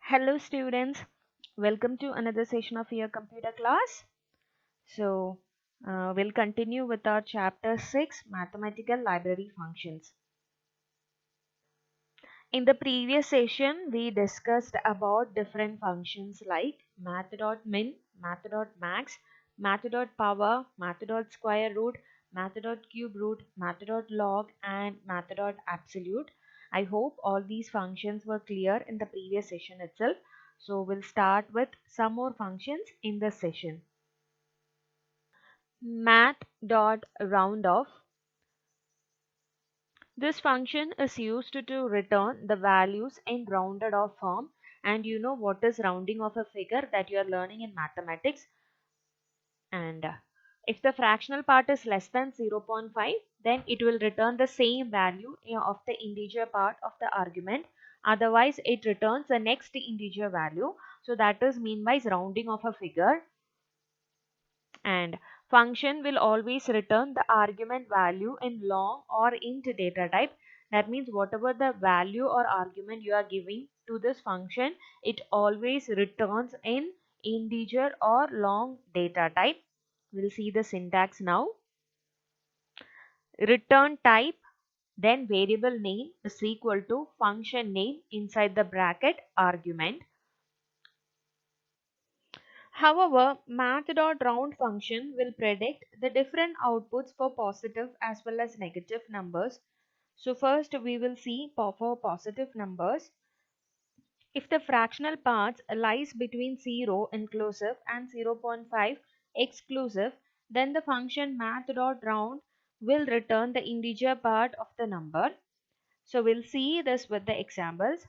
Hello students, welcome to another session of your computer class. We'll continue with our chapter 6 mathematical library functions. In the previous session we discussed about different functions like math.min, math.max, math.power, math.square root, math.cube root, math.log and math.absolute. I hope all these functions were clear in the previous session itself. So we'll start with some more functions in this session. Math.roundoff. This function is used to return the values in rounded off form, and you know what is rounding of a figure that you are learning in mathematics. And if the fractional part is less than 0.5, then it will return the same value of the integer part of the argument. Otherwise it returns the next integer value. So that is mean by rounding of a figure. And function will always return the argument value in long or int data type. That means whatever the value or argument you are giving to this function, it always returns in integer or long data type. We'll see the syntax now. Return type, then variable name is equal to function name inside the bracket argument. However, math.round function will predict the different outputs for positive as well as negative numbers. So first we will see for positive numbers. If the fractional parts lies between 0 inclusive and 0.5 exclusive, then the function math.round will return the integer part of the number. So we'll see this with the examples.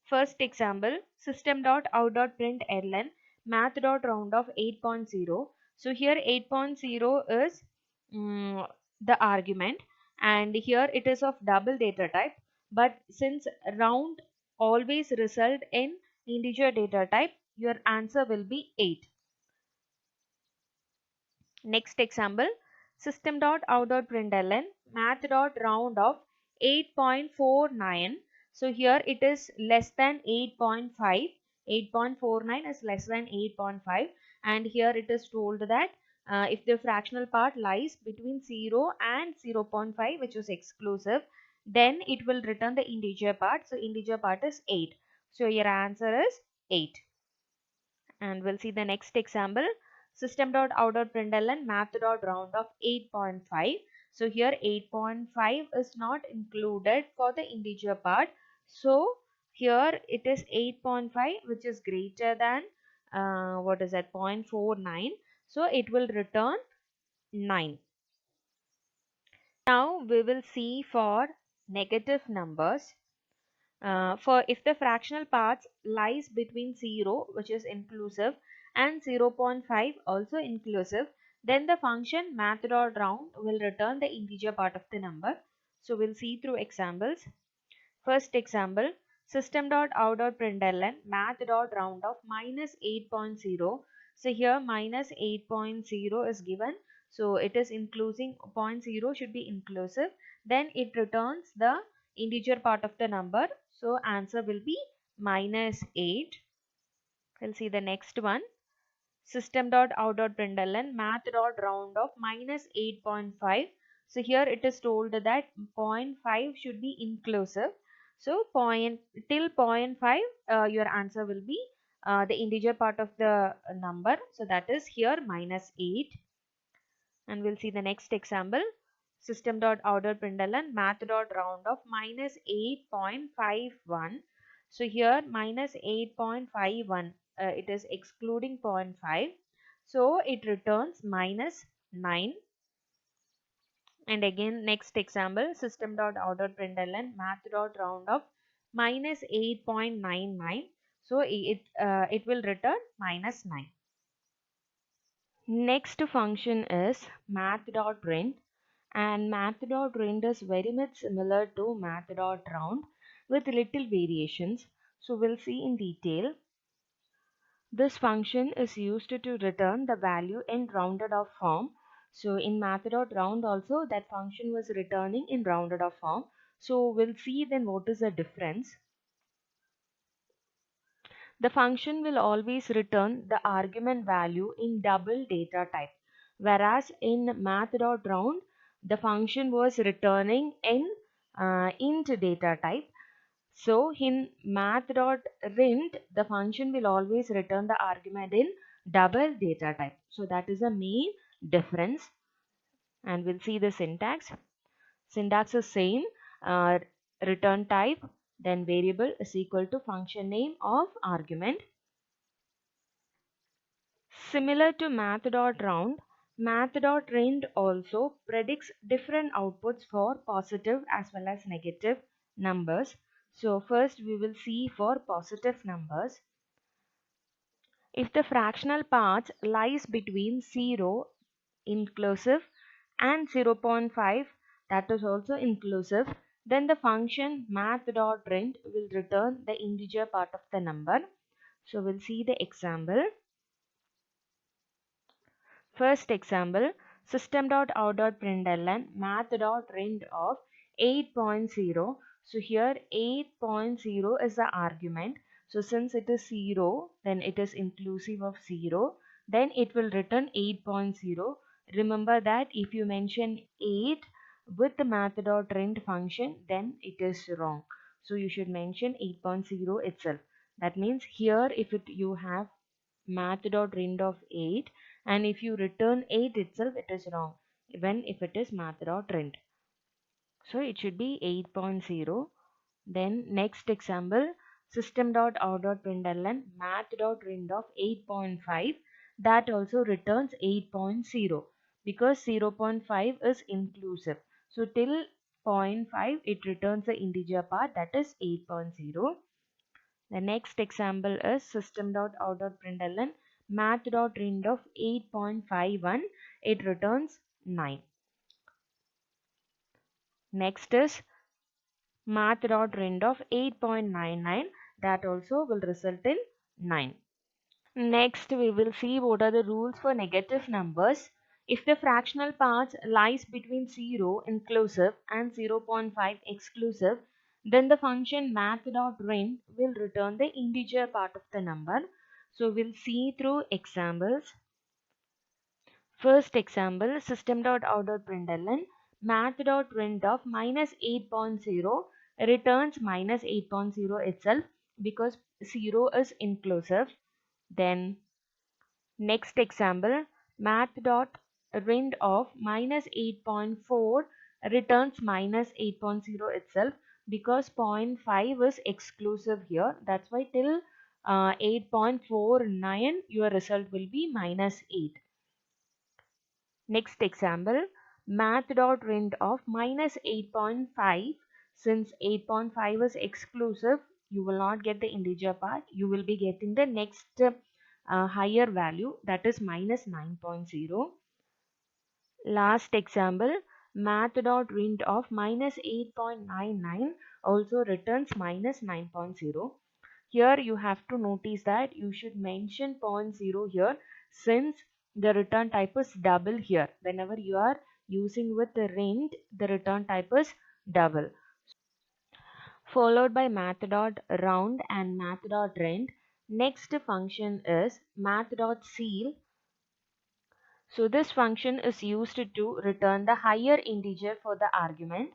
First example, system.out.println math.roundoff 8.0. So here 8.0 is the argument, and here it is of double data type, but since round always result in integer data type, your answer will be 8. Next example, system.out.println math.roundoff 8.49. So here it is less than 8.5. 8.49 is less than 8.5, and here it is told that if the fractional part lies between 0 and 0.5, which is exclusive, then it will return the integer part. So integer part is 8. So your answer is 8. And we'll see the next example, system.out.println math.roundoff 8.5. So here 8.5 is not included for the integer part. So here it is 8.5, which is greater than what is that, 0.49. So it will return 9. Now we will see for negative numbers. For if the fractional parts lies between 0, which is inclusive, and 0.5 also inclusive, then the function math.round will return the integer part of the number. So we'll see through examples. First example, system.out.println math.roundoff minus 8.0. So here minus 8.0 is given. So it is including 0.0 should be inclusive. Then it returns the integer part of the number. So answer will be minus 8. We'll see the next one. System.out.println math.roundoff minus 8.5. So here it is told that 0.5 should be inclusive. So till 0.5 your answer will be the integer part of the number. So that is here minus 8. And we'll see the next example. System.out.println math.roundoff minus 8.51. So here minus 8.51, it is excluding 0.5. So it returns minus 9. And again next example, system.out.println math.roundoff minus 8.99. So it will return minus 9. Next function is math.print, and math.print is very much similar to math.round with little variations. So we'll see in detail. This function is used to return the value in rounded off form. So in math.round also that function was returning in rounded off form. So we'll see then what is the difference. The function will always return the argument value in double data type, whereas in math.round the function was returning in int data type. So in math.rint the function will always return the argument in double data type. So that is the main difference, and we'll see the syntax. Syntax is same, uh, return type, then variable is equal to function name of argument. Similar to math.round, math.rend also predicts different outputs for positive as well as negative numbers. So first we will see for positive numbers. If the fractional part lies between 0 inclusive and 0.5, that is also inclusive, then the function math.rend will return the integer part of the number. So we'll see the example. First example, system.out.println math.rend of 8.0. So here 8.0 is the argument. So since it is 0, then it is inclusive of 0. Then it will return 8.0. Remember that if you mention 8 with the math.rend function, then it is wrong. So you should mention 8.0 itself. That means here if you have math.rend of 8, and if you return 8 itself, it is wrong even if it is math.rend. So it should be 8.0. Then next example, system.out.println math.rend of 8.5, that also returns 8.0 because 0.5 is inclusive. So till 0.5 it returns the integer part, that is 8.0. The next example is system.out.println math.rend of 8.51. It returns 9. Next is math.rend of 8.99. That also will result in 9. Next we will see what are the rules for negative numbers. If the fractional part lies between 0 inclusive and 0.5 exclusive, then the function math.rend will return the integer part of the number. So we'll see through examples. First example, system.out.println math.rend of minus 8.0 returns minus 8.0 itself because 0 is inclusive. Then next example, math.rend of minus 8.4 returns minus 8.0 itself because 0.5 is exclusive here. That's why till 8.49 your result will be minus 8. Next example, math.rend of minus 8.5. Since 8.5 is exclusive, you will not get the integer part. You will be getting the next higher value, that is minus 9.0. Last example, math.rend of minus 8.99 also returns minus 9.0. Here you have to notice that you should mention 0.0 here since the return type is double here. Whenever you are using with the rend, the return type is double. Followed by math.round and math.rend. Next function is math.ceil. So this function is used to return the higher integer for the argument.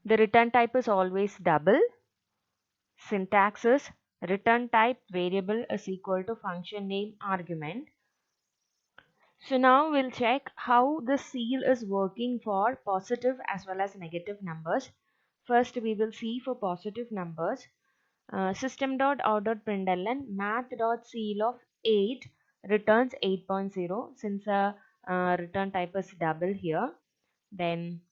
The return type is always double. Syntax is return type variable is equal to function name argument. So now we'll check how the ceil is working for positive as well as negative numbers. First we will see for positive numbers. System.out.println math.ceil of 8 returns 8.0 since a return type is double here. Then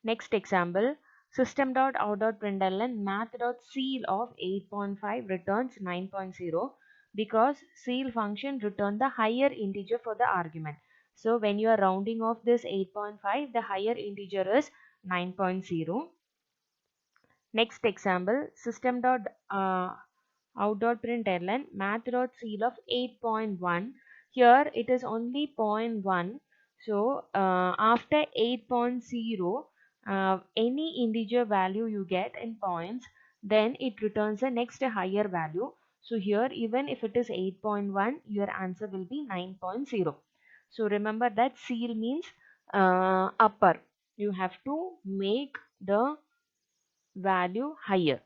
next example, system.out.println math.ceil of 8.5 returns 9.0 because ceil function returned the higher integer for the argument. So when you are rounding off this 8.5, the higher integer is 9.0. Next example, system.out.println math.ceil of 8.1. Here it is only 0.1. So after 8.0, any integer value you get in points, then it returns the next higher value. So here even if it is 8.1, your answer will be 9.0. So remember that seal means upper. You have to make the value higher.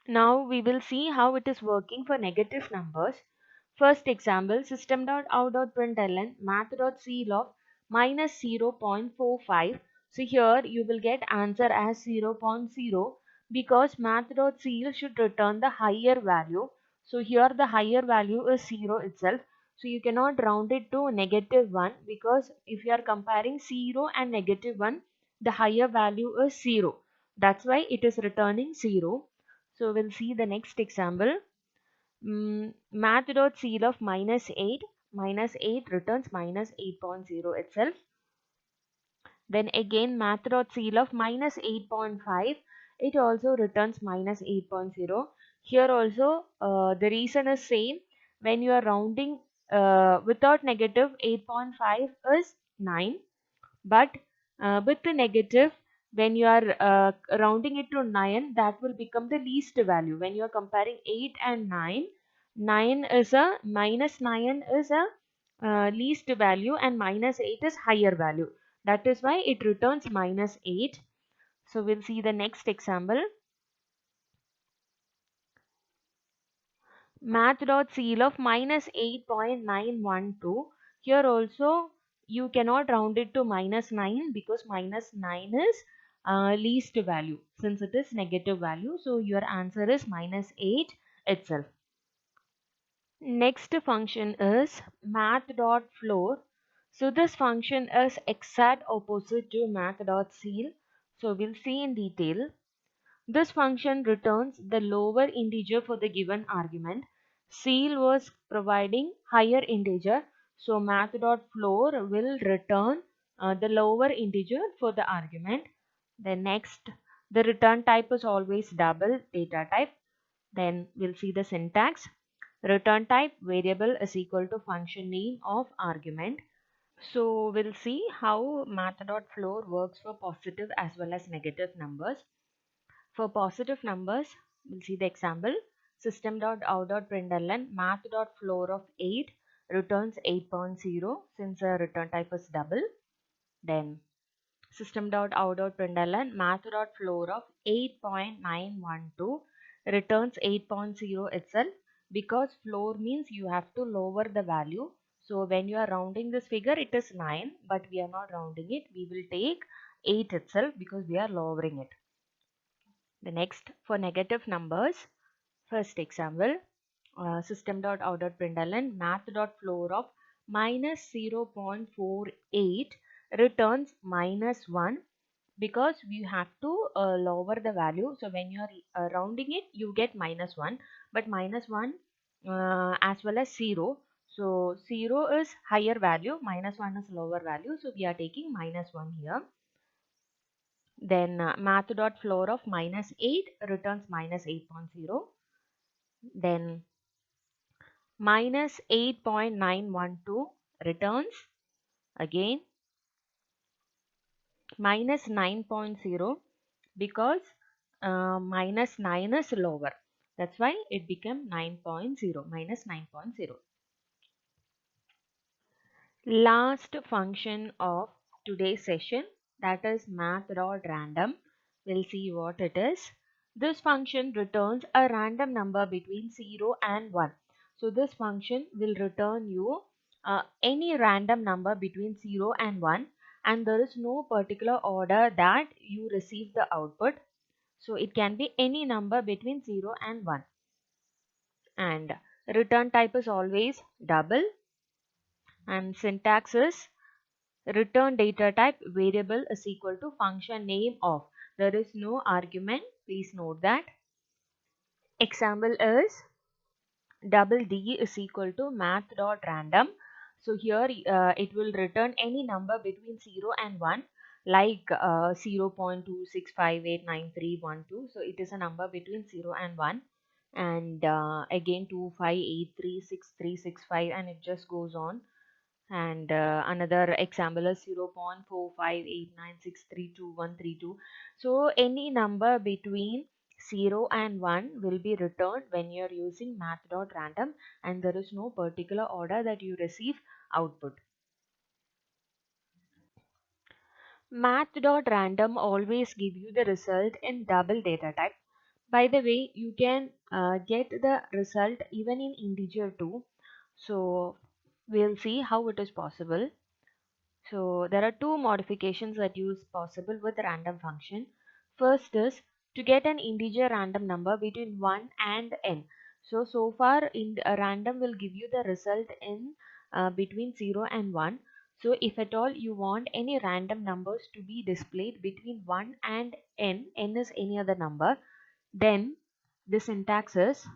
Now we will see how it is working for negative numbers. First example, system.out.println math.ceil of minus 0.45. So here you will get answer as 0.0 because math.ceil should return the higher value. So here the higher value is 0 itself. So you cannot round it to negative 1 because if you are comparing 0 and negative 1, the higher value is 0. That's why it is returning 0. So we'll see the next example. Math.ceil of minus 8. Minus 8 returns minus 8.0 itself. Then again math.ceil of minus 8.5. It also returns minus 8.0. Here also the reason is same. When you are rounding without negative, 8.5 is 9. But with the negative, when you are rounding it to 9, that will become the least value. When you are comparing 8 and 9, 9 is a minus 9 is a least value and minus 8 is higher value. That is why it returns minus 8. So we'll see the next example. Math.ceil of minus 8.912. Here also you cannot round it to minus 9 because minus 9 is least value since it is negative value. So your answer is minus 8 itself. Next function is math.floor. So this function is exact opposite to math.ceil. So we'll see in detail. This function returns the lower integer for the given argument. Ceil was providing higher integer, so math.floor will return the lower integer for the argument. Then next, the return type is always double data type. Then we'll see the syntax. Return type variable is equal to function name of argument. So we'll see how math.floor works for positive as well as negative numbers. For positive numbers, we'll see the example. System.out.println math.floor of 8 returns 8.0 since the return type is double. Then system.out.println math.floor of 8.912 returns 8.0 itself because floor means you have to lower the value. So when you are rounding this figure, it is 9, but we are not rounding it. We will take 8 itself because we are lowering it. The next for negative numbers, first example, system.out.println math.floor of minus 0.48 returns minus 1 because we have to lower the value. So when you are rounding it, you get minus 1, but minus 1 as well as 0. So 0 is higher value, minus 1 is lower value. So we are taking minus 1 here. Then math.floor of minus 8 returns minus 8.0. Then minus 8.912 returns again minus 9.0 because minus 9 is lower. That's why it became 9.0 minus 9.0. Last function of today's session, that is math.random. We'll see what it is. This function returns a random number between 0 and 1. So this function will return you any random number between 0 and 1, and there is no particular order that you receive the output. So it can be any number between 0 and 1. And return type is always double, and syntax is return data type variable is equal to function name of. There is no argument. Please note that. Example is double D is equal to math.random. So here it will return any number between 0 and 1 like 0.26589312. So it is a number between 0 and 1. And again 25836365 and it just goes on. And another example is 0.45896323132. So any number between 0 and 1 will be returned when you are using math.random, and there is no particular order that you receive output. Math.random always give you the result in double data type. By the way, you can get the result even in integer too. So we'll see how it is possible. So there are two modifications that use possible with random function. First is to get an integer random number between 1 and n. So far in a random will give you the result in between 0 and 1. So if at all you want any random numbers to be displayed between 1 and n is any other number, then the syntax is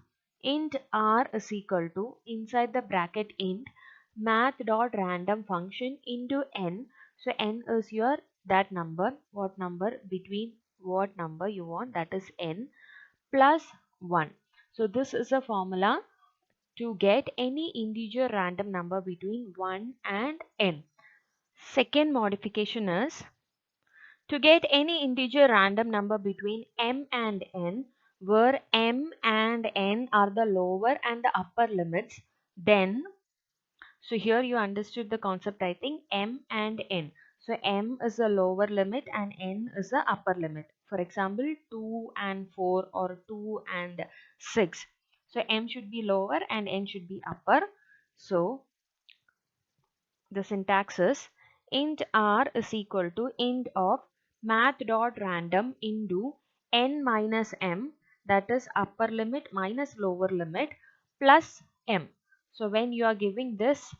int r is equal to inside the bracket int math.random function into n. So n is your that number, what number between what number you want, that is n, plus 1. So this is a formula to get any integer random number between 1 and n. Second modification is to get any integer random number between m and n, where m and n are the lower and the upper limits, then so here you understood the concept, I think, m and n. So m is the lower limit and n is the upper limit. For example, 2 and 4 or 2 and 6. So m should be lower and n should be upper. So the syntax is int r is equal to int of math.random into n minus m, that is upper limit minus lower limit, plus m. So when you are giving this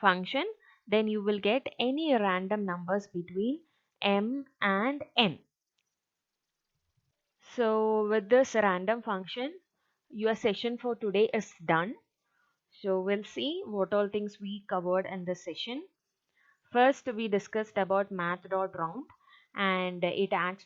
function, then you will get any random numbers between m and n. So with this random function, your session for today is done. So we'll see what all things we covered in this session. First, we discussed about math.round, and it acts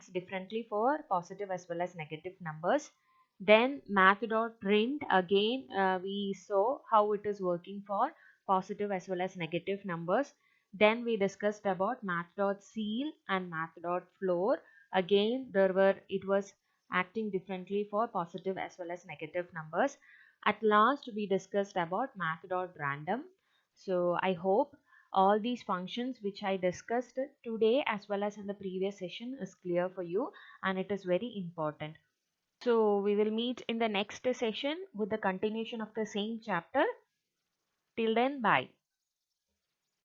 differently for positive as well as negative numbers. Then math.print, again we saw how it is working for positive as well as negative numbers. Then we discussed about math.ceil and math.floor. Again it was acting differently for positive as well as negative numbers. At last we discussed about math.random. So I hope all these functions which I discussed today as well as in the previous session is clear for you, and it is very important. So we will meet in the next session with the continuation of the same chapter. Till then, bye.